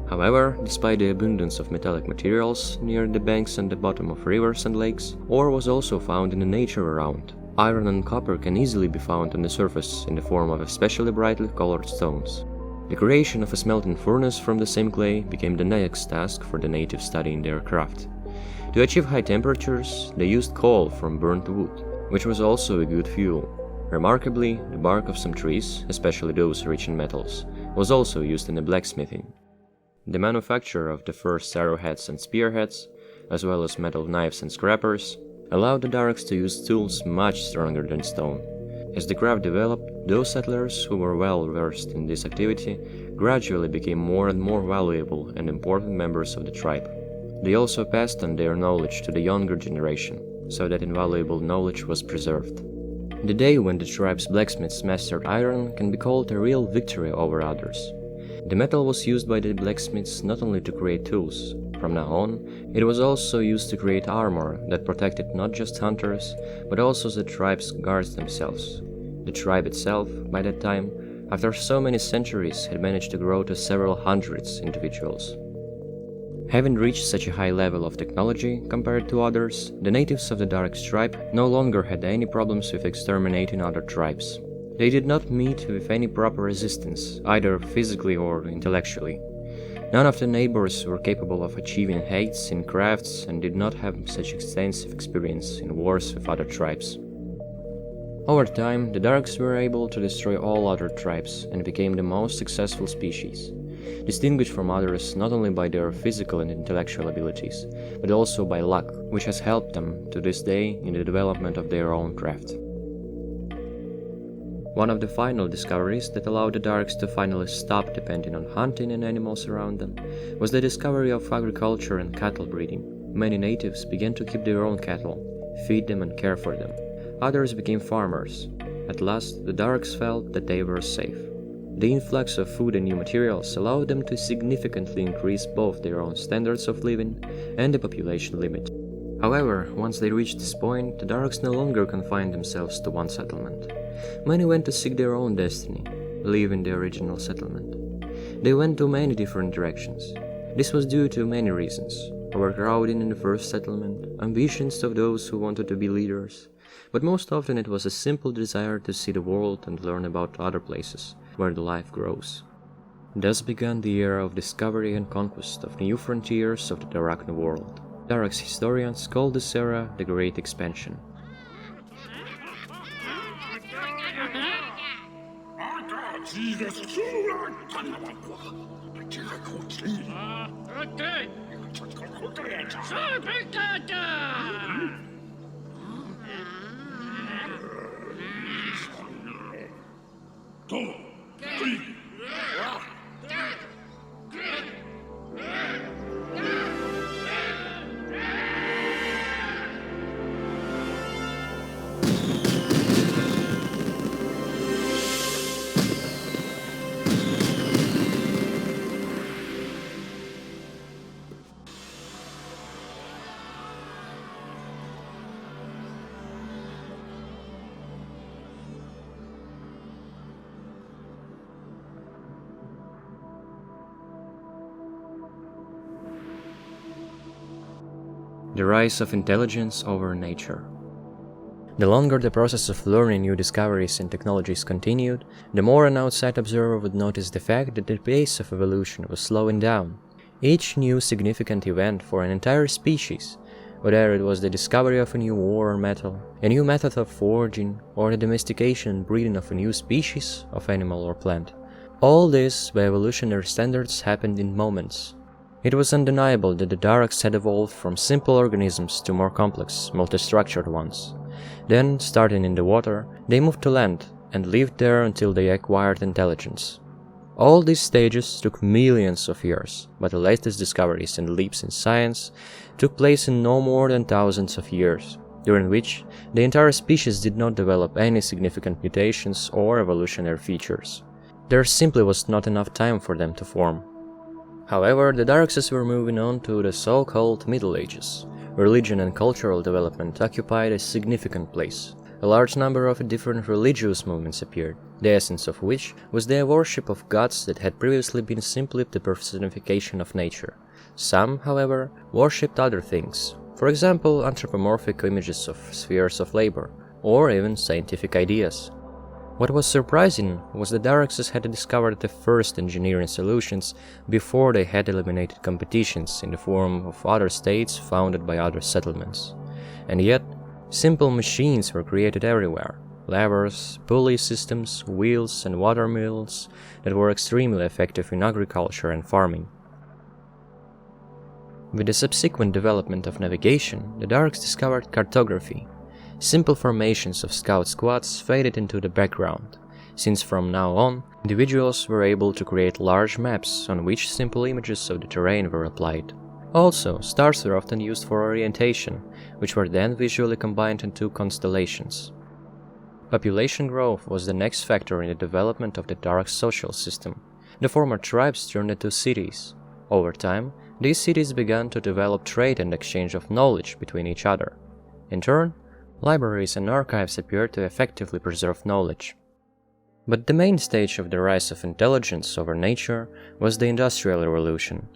However, despite the abundance of metallic materials near the banks and the bottom of rivers and lakes, ore was also found in the nature around. Iron and copper can easily be found on the surface in the form of especially brightly colored stones. The creation of a smelting furnace from the same clay became the next task for the natives studying their craft. To achieve high temperatures, they used coal from burnt wood, which was also a good fuel. Remarkably, the bark of some trees, especially those rich in metals, was also used in the blacksmithing. The manufacture of the first arrowheads and spearheads, as well as metal knives and scrapers, allowed the Darax to use tools much stronger than stone. As the craft developed, those settlers who were well versed in this activity gradually became more and more valuable and important members of the tribe. they also passed on their knowledge to the younger generation, so that invaluable knowledge was preserved. The day when the tribe's blacksmiths mastered iron can be called a real victory over others. The metal was used by the blacksmiths not only to create tools. From now on, it was also used to create armor that protected not just hunters, but also the tribe's guards themselves. The tribe itself, by that time, after so many centuries, had managed to grow to several hundreds individuals. Having reached such a high level of technology compared to others, the natives of the Dark tribe no longer had any problems with exterminating other tribes. They did not meet with any proper resistance, either physically or intellectually. None of the neighbors were capable of achieving heights in crafts and did not have such extensive experience in wars with other tribes. Over time, the Darks were able to destroy all other tribes and became the most successful species, distinguished from others not only by their physical and intellectual abilities, but also by luck, which has helped them to this day in the development of their own craft. One of the final discoveries that allowed the Darks to finally stop depending on hunting and animals around them was the discovery of agriculture and cattle breeding. Many natives began to keep their own cattle, feed them and care for them. Others became farmers. At last, the Darks felt that they were safe. The influx of food and new materials allowed them to significantly increase both their own standards of living and the population limit. However, once they reached this point, the Darks no longer confined themselves to one settlement. Many went to seek their own destiny, leaving the original settlement. They went to many different directions. This was due to many reasons: overcrowding in the first settlement, ambitions of those who wanted to be leaders, but most often it was a simple desire to see the world and learn about other places where the life grows. Thus began the era of discovery and conquest of new frontiers of the Darachno world. Daraks historians call this era the Great Expansion. The rise of intelligence over nature. The longer the process of learning new discoveries and technologies continued, the more an outside observer would notice the fact that the pace of evolution was slowing down. Each new significant event for an entire species, whether it was the discovery of a new ore or metal, a new method of foraging, or the domestication and breeding of a new species of animal or plant, all this by evolutionary standards happened in moments. It was undeniable that the Daraks had evolved from simple organisms to more complex, multi-structured ones. Then, starting in the water, they moved to land and lived there until they acquired intelligence. All these stages took millions of years, but the latest discoveries and leaps in science took place in no more than thousands of years, during which the entire species did not develop any significant mutations or evolutionary features. There simply was not enough time for them to form. However, the Darks were moving on to the so-called Middle Ages. Religion and cultural development occupied a significant place. A large number of different religious movements appeared, the essence of which was the worship of gods that had previously been simply the personification of nature. Some, however, worshipped other things, for example anthropomorphic images of spheres of labor, or even scientific ideas. What was surprising was that Daraks had discovered the first engineering solutions before they had eliminated competitions in the form of other states founded by other settlements. And yet, simple machines were created everywhere: levers, pulley systems, wheels, and water mills that were extremely effective in agriculture and farming. With the subsequent development of navigation, the Darks discovered cartography. Simple formations of scout squads faded into the background, since from now on, individuals were able to create large maps on which simple images of the terrain were applied. Also, stars were often used for orientation, which were then visually combined into constellations. Population growth was the next factor in the development of the Dark's social system. The former tribes turned into cities. Over time, these cities began to develop trade and exchange of knowledge between each other. In turn, libraries and archives appeared to effectively preserve knowledge. But the main stage of the rise of intelligence over nature was the Industrial Revolution.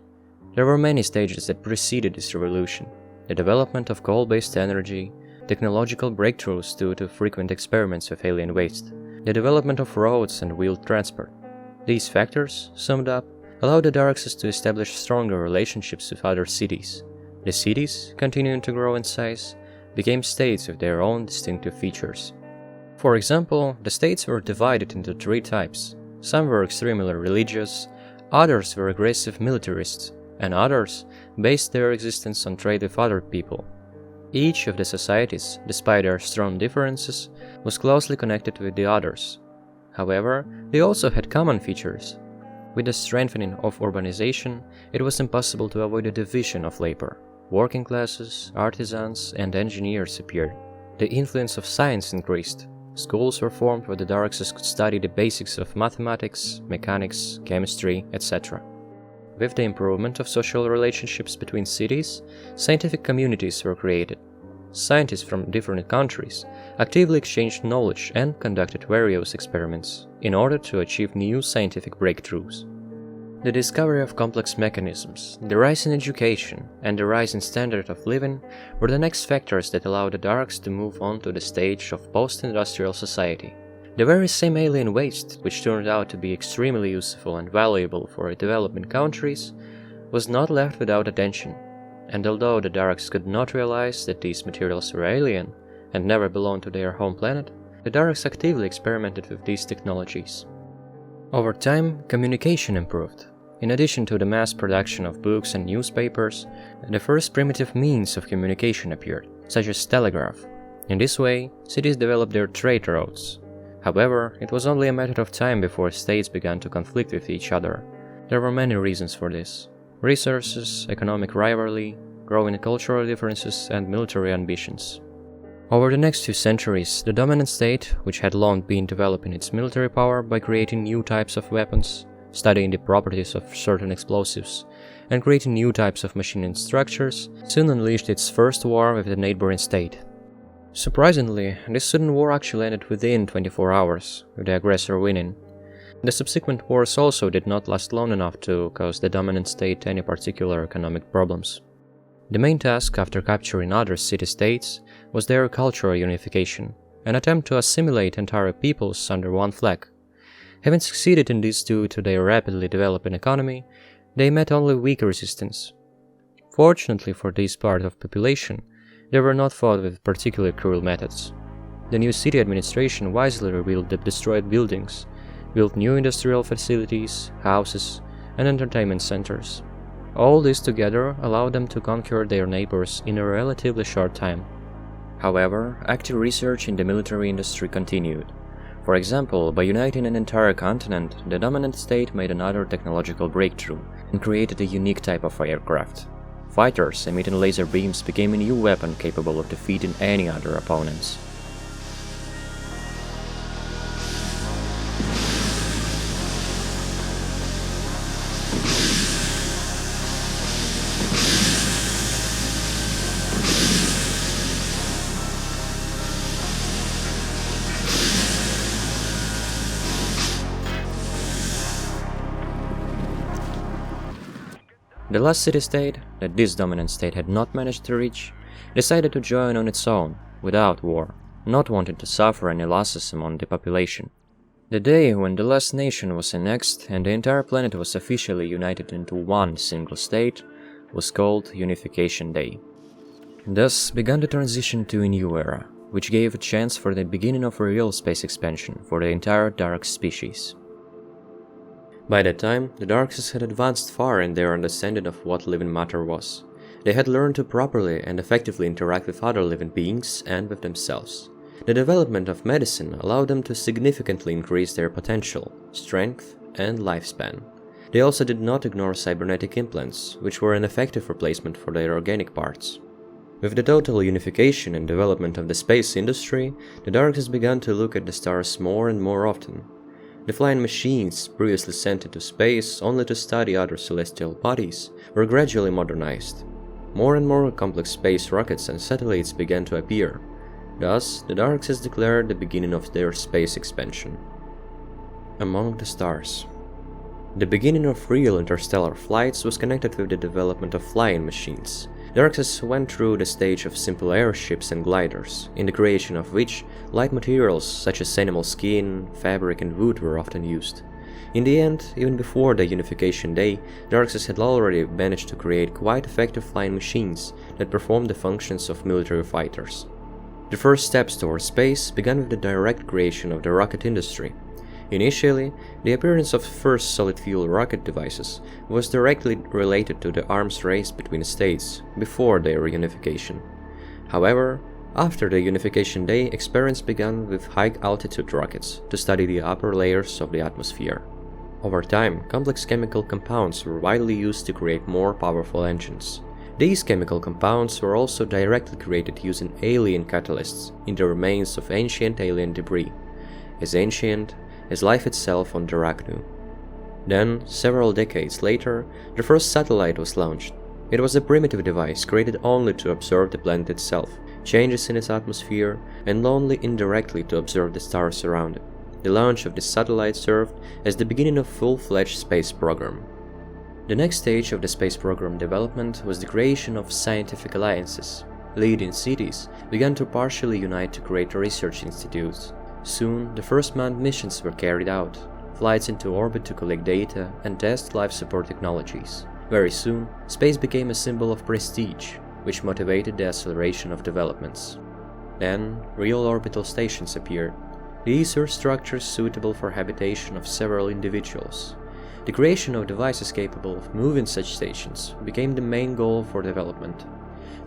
There were many stages that preceded this revolution: the development of coal-based energy, technological breakthroughs due to frequent experiments with alien waste, the development of roads and wheeled transport. These factors, summed up, allowed the Darkses to establish stronger relationships with other cities. The cities, continuing to grow in size, became states with their own distinctive features. For example, the states were divided into three types. Some were extremely religious, others were aggressive militarists, and others based their existence on trade with other people. Each of the societies, despite their strong differences, was closely connected with the others. However, they also had common features. With the strengthening of urbanization, it was impossible to avoid a division of labor. Working classes, artisans, and engineers appeared. The influence of science increased. Schools were formed where the Darkses could study the basics of mathematics, mechanics, chemistry, etc. With the improvement of social relationships between cities, scientific communities were created. Scientists from different countries actively exchanged knowledge and conducted various experiments in order to achieve new scientific breakthroughs. The discovery of complex mechanisms, the rise in education, and the rise in standard of living were the next factors that allowed the Darks to move on to the stage of post-industrial society. The very same alien waste, which turned out to be extremely useful and valuable for developing countries, was not left without attention. And although the Darks could not realize that these materials were alien and never belonged to their home planet, the Darks actively experimented with these technologies. Over time, communication improved. In addition to the mass production of books and newspapers, the first primitive means of communication appeared, such as telegraph. In this way, cities developed their trade routes. However, it was only a matter of time before states began to conflict with each other. There were many reasons for this: resources, economic rivalry, growing cultural differences, and military ambitions. Over the next 2 centuries, the dominant state, which had long been developing its military power by creating new types of weapons, studying the properties of certain explosives, and creating new types of machining structures, soon unleashed its first war with the neighboring state. Surprisingly, this sudden war actually ended within 24 hours, with the aggressor winning. The subsequent wars also did not last long enough to cause the dominant state any particular economic problems. The main task after capturing other city-states was their cultural unification, an attempt to assimilate entire peoples under one flag. Having succeeded in this due to their rapidly developing economy, they met only weak resistance. Fortunately for this part of the population, they were not fought with particularly cruel methods. The new city administration wisely rebuilt the destroyed buildings, built new industrial facilities, houses, and entertainment centers. All this together allowed them to conquer their neighbors in a relatively short time. However, active research in the military industry continued. For example, by uniting an entire continent, the dominant state made another technological breakthrough and created a unique type of aircraft. Fighters emitting laser beams became a new weapon capable of defeating any other opponents. The last city-state, that this dominant state had not managed to reach, decided to join on its own, without war, not wanting to suffer any losses among the population. The day when the last nation was annexed and the entire planet was officially united into one single state was called Unification Day. Thus began the transition to a new era, which gave a chance for the beginning of a real space expansion for the entire Dark species. By that time, the Darkses had advanced far in their understanding of what living matter was. They had learned to properly and effectively interact with other living beings and with themselves. The development of medicine allowed them to significantly increase their potential, strength, and lifespan. They also did not ignore cybernetic implants, which were an effective replacement for their organic parts. With the total unification and development of the space industry, the Darks began to look at the stars more and more often. The flying machines, previously sent into space only to study other celestial bodies, were gradually modernized. More and more complex space rockets and satellites began to appear. Thus, the Darks declared the beginning of their space expansion. Among the stars. The beginning of real interstellar flights was connected with the development of flying machines. Darks went through the stage of simple airships and gliders, in the creation of which light materials such as animal skin, fabric and wood were often used. In the end, even before the unification day, Darks had already managed to create quite effective flying machines that performed the functions of military fighters. The first steps towards space began with the direct creation of the rocket industry. Initially, the appearance of first solid-fuel rocket devices was directly related to the arms race between states before their reunification. However, after the unification day, experiments began with high-altitude rockets to study the upper layers of the atmosphere. Over time, complex chemical compounds were widely used to create more powerful engines. These chemical compounds were also directly created using alien catalysts in the remains of ancient alien debris, as ancient as life itself on Dyrachnu. Then, several decades later, the first satellite was launched. It was a primitive device created only to observe the planet itself, changes in its atmosphere, and only indirectly to observe the stars around it. The launch of this satellite served as the beginning of a full-fledged space program. The next stage of the space program development was the creation of scientific alliances. Leading cities began to partially unite to create research institutes. Soon, the first manned missions were carried out, flights into orbit to collect data and test life support technologies. Very soon, space became a symbol of prestige, which motivated the acceleration of developments. Then, real orbital stations appeared. These were structures suitable for habitation of several individuals. The creation of devices capable of moving such stations became the main goal for development.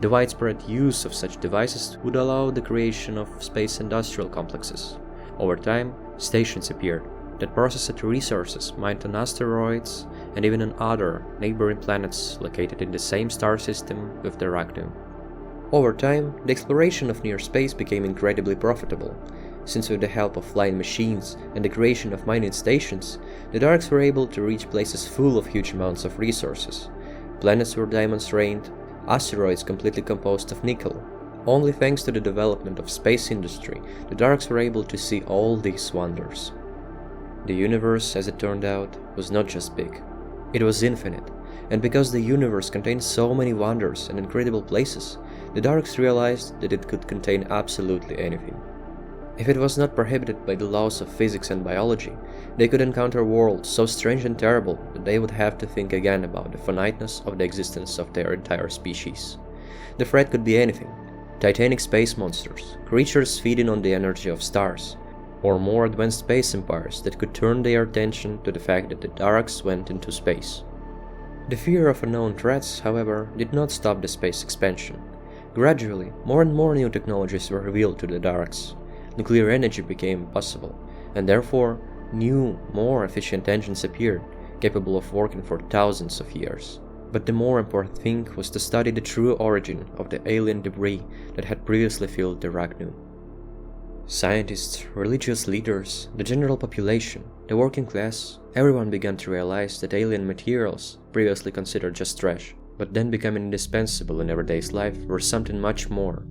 The widespread use of such devices would allow the creation of space industrial complexes. Over time, stations appeared that processed resources mined on asteroids and even on other neighboring planets located in the same star system with Dyrachnu. Over time, the exploration of near space became incredibly profitable, since with the help of flying machines and the creation of mining stations, the Darks were able to reach places full of huge amounts of resources. Planets were diamond-rained, asteroids completely composed of nickel. Only thanks to the development of space industry, the Darks were able to see all these wonders. The universe, as it turned out, was not just big. It was infinite, and because the universe contained so many wonders and incredible places, the Darks realized that it could contain absolutely anything. If it was not prohibited by the laws of physics and biology, they could encounter worlds so strange and terrible that they would have to think again about the finiteness of the existence of their entire species. The threat could be anything: titanic space monsters, creatures feeding on the energy of stars, or more advanced space empires that could turn their attention to the fact that the Darks went into space. The fear of unknown threats, however, did not stop the space expansion. Gradually, more and more new technologies were revealed to the Darks. Nuclear energy became possible, and therefore, new, more efficient engines appeared, capable of working for thousands of years. But the more important thing was to study the true origin of the alien debris that had previously filled Dyrachnu. Scientists, religious leaders, the general population, the working class, everyone began to realize that alien materials, previously considered just trash, but then becoming indispensable in everyday's life, were something much more.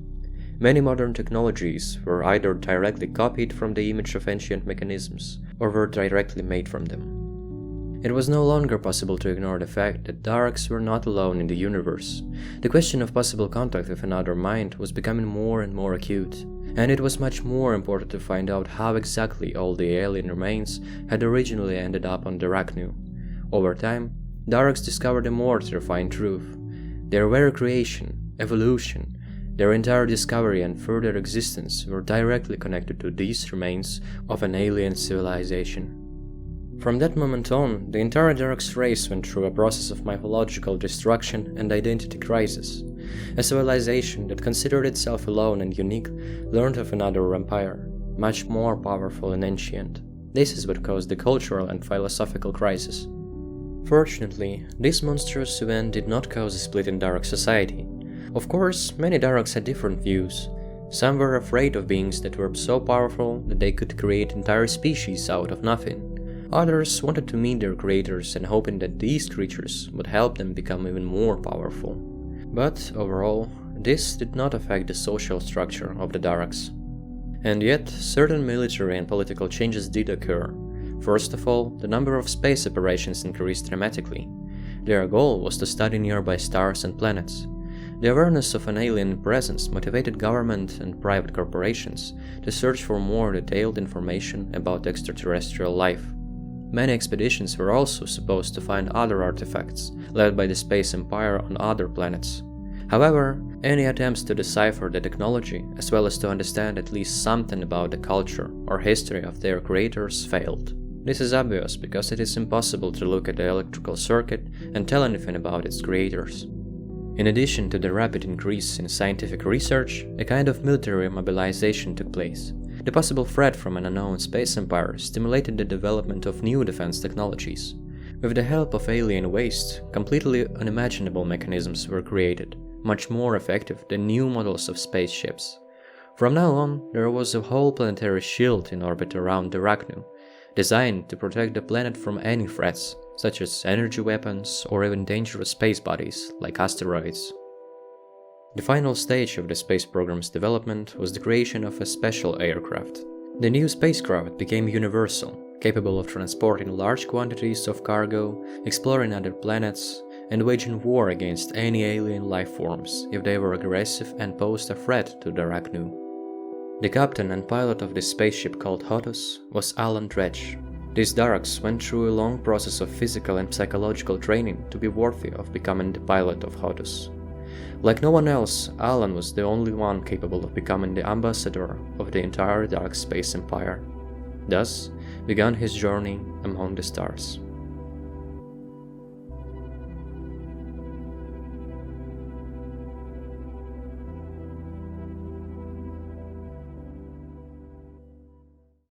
Many modern technologies were either directly copied from the image of ancient mechanisms, or were directly made from them. It was no longer possible to ignore the fact that Darks were not alone in the universe. The question of possible contact with another mind was becoming more and more acute, and it was much more important to find out how exactly all the alien remains had originally ended up on Dyrachnu. Over time, Darks discovered a more terrifying truth. Their very creation, evolution, their entire discovery and further existence were directly connected to these remains of an alien civilization. From that moment on, the entire Darks race went through a process of mythological destruction and identity crisis. A civilization that considered itself alone and unique learned of another empire, much more powerful and ancient. This is what caused the cultural and philosophical crisis. Fortunately, this monstrous event did not cause a split in Daruk society. Of course, many Daruks had different views. Some were afraid of beings that were so powerful that they could create entire species out of nothing. Others wanted to meet their creators and hoping that these creatures would help them become even more powerful. But overall, this did not affect the social structure of the Daruks. And yet, certain military and political changes did occur. First of all, the number of space operations increased dramatically. Their goal was to study nearby stars and planets. The awareness of an alien presence motivated government and private corporations to search for more detailed information about extraterrestrial life. Many expeditions were also supposed to find other artifacts left by the Space Empire on other planets. However, any attempts to decipher the technology, as well as to understand at least something about the culture or history of their creators, failed. This is obvious because it is impossible to look at the electrical circuit and tell anything about its creators. In addition to the rapid increase in scientific research, a kind of military mobilization took place. The possible threat from an unknown space empire stimulated the development of new defense technologies. With the help of alien waste, completely unimaginable mechanisms were created, much more effective than new models of spaceships. From now on, there was a whole planetary shield in orbit around Arachnu, designed to protect the planet from any threats, such as energy weapons or even dangerous space bodies like asteroids. The final stage of the space program's development was the creation of a special aircraft. The new spacecraft became universal, capable of transporting large quantities of cargo, exploring other planets, and waging war against any alien life forms if they were aggressive and posed a threat to the Arachnu. The captain and pilot of this spaceship called Hotus was Alan Dredge. These Daruks went through a long process of physical and psychological training to be worthy of becoming the pilot of Hotus. Like no one else, Alan was the only one capable of becoming the ambassador of the entire Dark Space Empire. Thus began his journey among the stars.